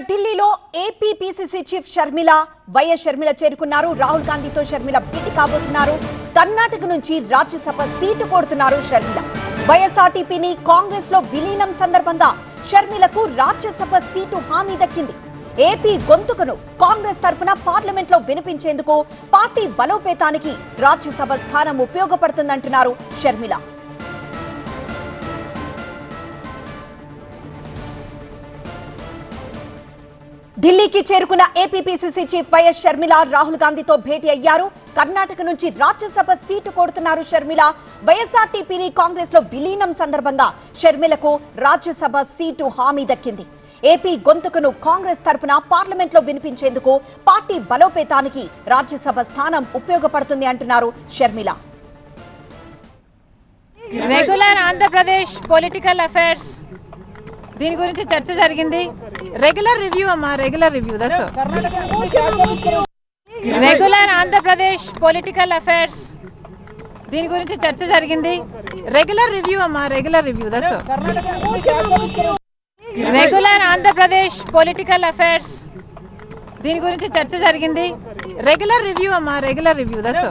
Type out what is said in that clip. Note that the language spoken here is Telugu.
ఢిల్లీలో AP PCC chief Sharmila YS Sharmila చేరుకున్నారు. రాహుల్ గాంధీతో షర్మిల భేటీ కాబోతున్నారు. కర్ణాటక నుంచి రాజ్యసభ సీటు కోరుతున్నారు షర్మిల. వైఎస్ఆర్టీపీని కాంగ్రెస్ లో విలీనం సందర్భంగా షర్మిలకు రాజ్యసభ సీటు హామీ దక్కింది. ఏపీ గొంతుకను కాంగ్రెస్ తరపున పార్లమెంట్ లో వినిపించేందుకు పార్టీ బలోపేతానికి రాజ్యసభ స్థానం ఉపయోగపడుతుందంటున్నారు షర్మిల. ఢిల్లీకి చేరుకున్న AP PCC chief YS Sharmila Rahul గాంధీతో భేటీ అయ్యారు. కర్ణాటక నుంచి రాజ్యసభ సీటు కోరుతున్నారు షర్మిల. వైఎస్ఆర్టీపీని కాంగ్రెస్ లో విలీనం సందర్భంగా షర్మిలకు రాజ్యసభ సీటు హామీ దక్కింది. ఏపీ గొంతుకను కాంగ్రెస్ తరపున పార్లమెంట్ లో వినిపించేందుకు పార్టీ బలోపేతానికి రాజ్యసభ స్థానం ఉపయోగపడుతుంది అంటున్నారు Sharmila. Regular Andhra Pradesh political affairs దీని గురించి చర్చ జరిగింది. రెగ్యులర్ రివ్యూ అమ్మా, regular review. That's regular Andhra Pradesh political affairs దీని గురించి చర్చ జరిగింది. రెగ్యులర్ రివ్యూ అమ్మా, regular review. That's regular Andhra Pradesh political affairs దీని గురించి చర్చ జరిగింది. రెగ్యులర్ రివ్యూ అమ్మా, రెగ్యులర్ రివ్యూ. దట్స్